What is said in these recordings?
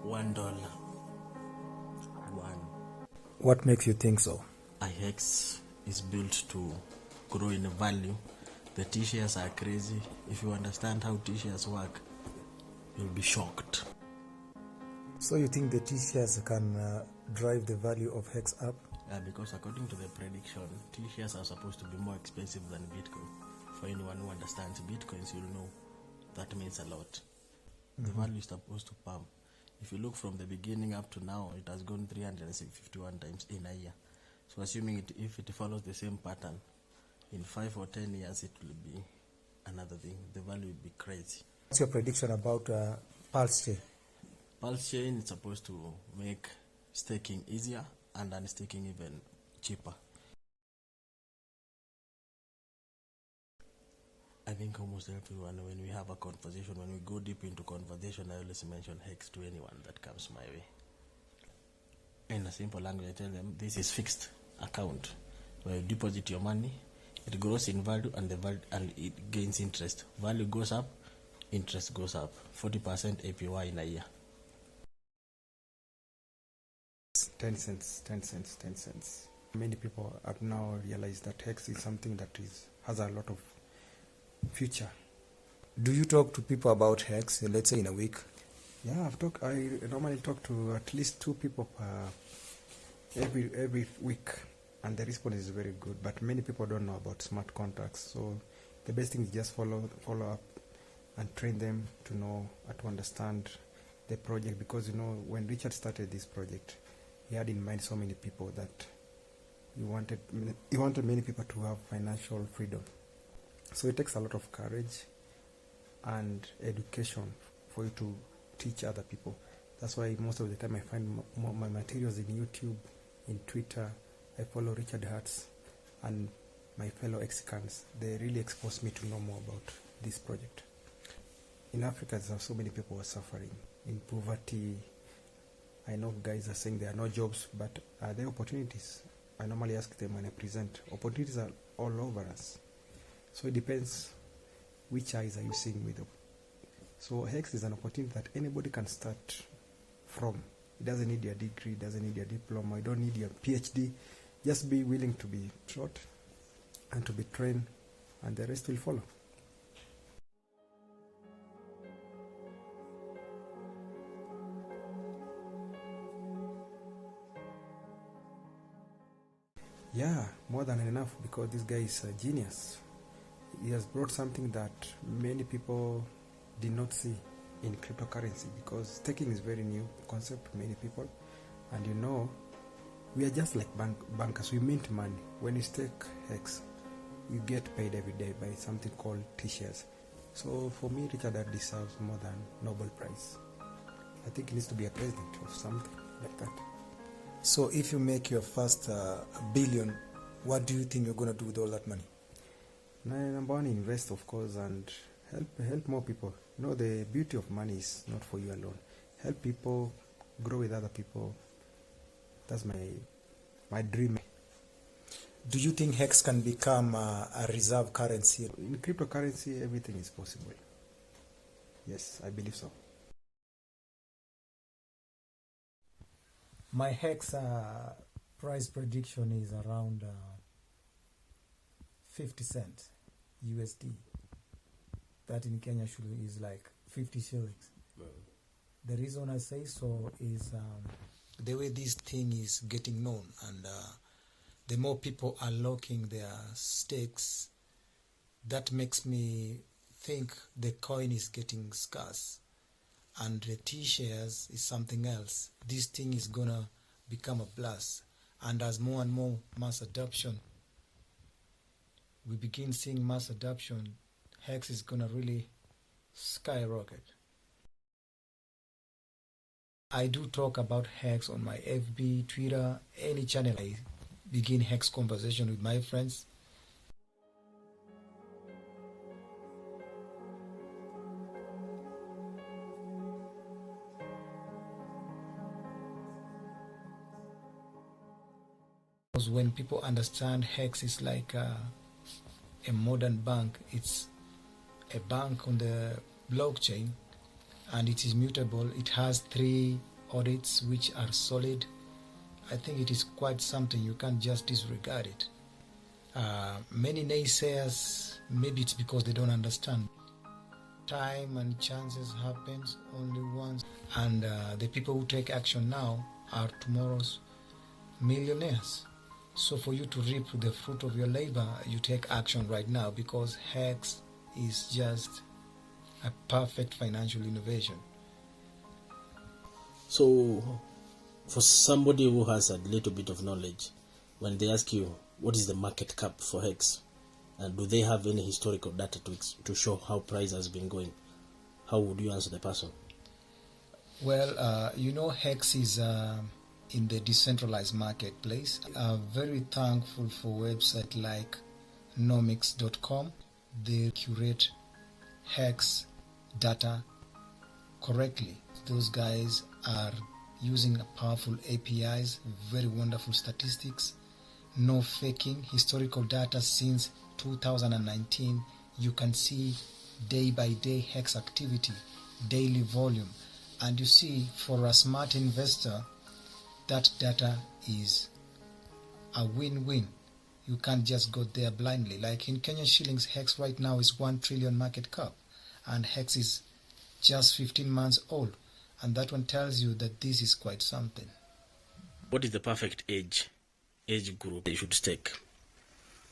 $1. One. What makes you think so? A HEX is built to grow in value. The T-shares are crazy. If you understand how T-shares work, you'll be shocked. So you think the T-shares can drive the value of HEX up? Yeah, because according to the prediction, T-shares are supposed to be more expensive than Bitcoin. For anyone who understands Bitcoins, you'll know that means a lot. The value is supposed to pump. If you look from the beginning up to now, it has gone 351 times in a year. So assuming if it follows the same pattern, in 5 or 10 years it will be another thing. The value will be crazy. What's your prediction about Pulse Chain? Pulse Chain is supposed to make staking easier and unstaking even cheaper. I think almost everyone, when we have a conversation, when we go deep into conversation, I always mention HEX to anyone that comes my way. In a simple language, I tell them this is fixed account where you deposit your money, it grows in value, and it gains interest. Value goes up, interest goes up. 40% APY in a year. 10 cents, 10 cents, 10 cents. Many people have now realized that HEX is something that has a lot of future. Do you talk to people about HEX, let's say in a week? Yeah, I normally talk to at least 2 people every week, and the response is very good. But many people don't know about smart contracts, so the best thing is just follow up and train them to know to understand the project, because when Richard started this project, he had in mind so many people that he wanted many people to have financial freedom. So it takes a lot of courage and education for you to teach other people. That's why most of the time I find my materials in YouTube, in Twitter. I follow Richard Hertz and my fellow Hexicans. They really expose me to know more about this project. In Africa, there are so many people who are suffering in poverty. I know guys are saying there are no jobs, but are there opportunities? I normally ask them when I present. Opportunities are all over us. So it depends which eyes are you seeing with them. So HEX is an opportunity that anybody can start from. It doesn't need your degree, it doesn't need your diploma, you don't need your PhD. Just be willing to be taught and to be trained, and the rest will follow. Yeah, more than enough, because this guy is a genius. He has brought something that many people did not see in cryptocurrency, because staking is very new concept to many people. And we are just like bankers. We mint money. When you stake HEX, you get paid every day by something called T-shares. So for me, Richard deserves more than Nobel Prize. I think he needs to be a president or something like that. So if you make your first billion, what do you think you're going to do with all that money? Number one, invest, of course, and help more people. The beauty of money is not for you alone. Help people, grow with other people. That's my dream. Do you think HEX can become a reserve currency? In cryptocurrency, everything is possible. Yes, I believe so. My HEX price prediction is around 50 cents USD. That in Kenya is like 50 shillings. Well, the reason I say so is the way this thing is getting known, and the more people are locking their stakes, that makes me think the coin is getting scarce. And the T-shares is something else. This thing is gonna become a blast, and as more and more mass adoption, we begin seeing mass adoption, HEX is gonna really skyrocket. I do talk about HEX on my FB, Twitter, any channel. I begin HEX conversation with my friends. Because when people understand HEX is like a modern bank, it's a bank on the blockchain, and it is mutable. It has 3 audits which are solid. I think it is quite something. You can't just disregard it. Many naysayers, maybe it's because they don't understand. Time and chances happens only once, and the people who take action now are tomorrow's millionaires. So for you to reap the fruit of your labor, you take action right now, because HEX is just a perfect financial innovation. So, for somebody who has a little bit of knowledge, when they ask you what is the market cap for HEX, and do they have any historical data to show how price has been going, how would you answer the person? Well, HEX is in the decentralized marketplace. Very thankful for websites like nomics.com. They curate HEX data correctly. Those guys are using powerful APIs, very wonderful statistics, no faking, historical data since 2019. You can see day by day HEX activity, daily volume, and you see, for a smart investor, that data is a win-win. You can't just go there blindly. Like in Kenyan shillings, HEX right now is 1 trillion market cap, and HEX is just 15 months old, and that one tells you that this is quite something. What is the perfect age group they should take?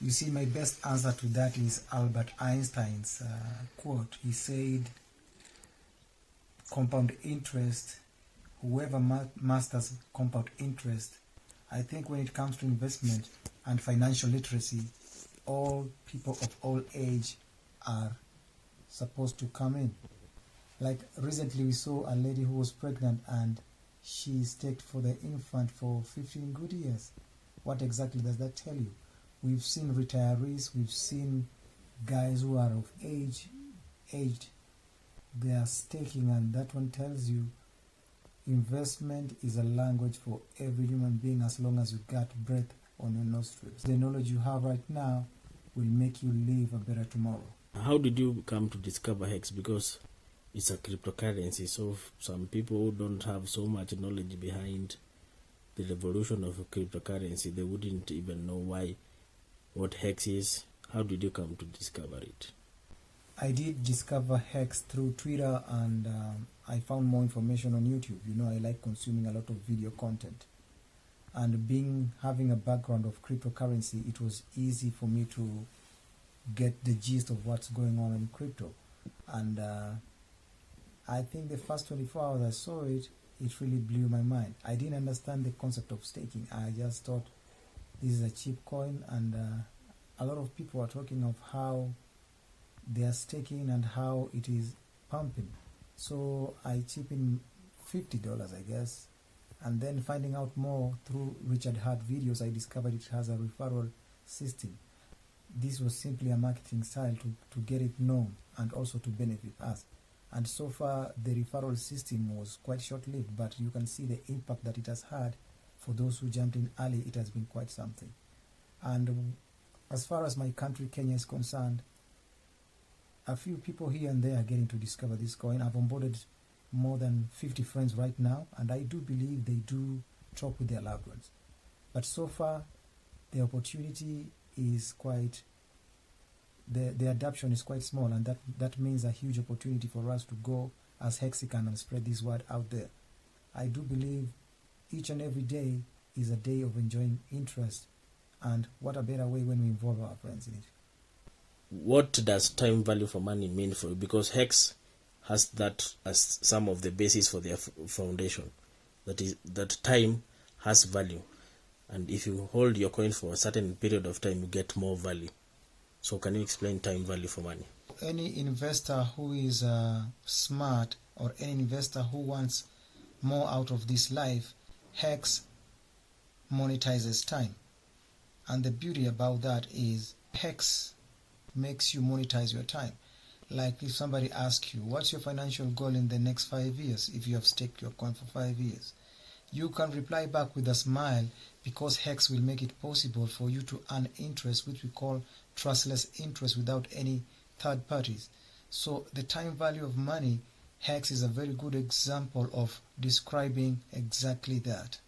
You see, my best answer to that is Albert Einstein's quote. He said, compound interest, whoever masters compound interest. I think when it comes to investment and financial literacy, all people of all age are supposed to come in. Like recently we saw a lady who was pregnant and she staked for the infant for 15 good years. What exactly does that tell you? We've seen retirees, we've seen guys who are of aged, they are staking, and that one tells you investment is a language for every human being as long as you got breath on your nostrils. The knowledge you have right now will make you live a better tomorrow. How did you come to discover HEX? Because it's a cryptocurrency, so some people who don't have so much knowledge behind the revolution of cryptocurrency, they wouldn't even know what HEX is. How did you come to discover it? I did discover HEX through Twitter, and I found more information on YouTube. I like consuming a lot of video content, and having a background of cryptocurrency, it was easy for me to get the gist of what's going on in crypto. And I think the first 24 hours I saw it really blew my mind. I didn't understand the concept of staking. I just thought this is a cheap coin, and a lot of people are talking of how they are staking and how it is pumping. So I chip in $50, I guess, and then finding out more through Richard Hart videos, I discovered it has a referral system. This was simply a marketing style to get it known and also to benefit us. And so far, the referral system was quite short-lived, but you can see the impact that it has had. For those who jumped in early, it has been quite something. And as far as my country, Kenya, is concerned, a few people here and there are getting to discover this coin. I've onboarded more than 50 friends right now, and I do believe they do talk with their loved ones. But so far, the opportunity is quite, the adoption is quite small, and that means a huge opportunity for us to go as Hexicans and spread this word out there. I do believe each and every day is a day of enjoying interest, and what a better way when we involve our friends in it. What does time value for money mean for you? Because HEX has that as some of the basis for their foundation. That is, that time has value, and if you hold your coin for a certain period of time, you get more value. So can you explain time value for money? Any investor who is smart, or any investor who wants more out of this life, HEX monetizes time. And the beauty about that is HEX makes you monetize your time. Like if somebody asks you, what's your financial goal in the next 5 years if you have staked your coin for 5 years? You can reply back with a smile, because HEX will make it possible for you to earn interest, which we call trustless interest, without any third parties. So the time value of money, HEX is a very good example of describing exactly that.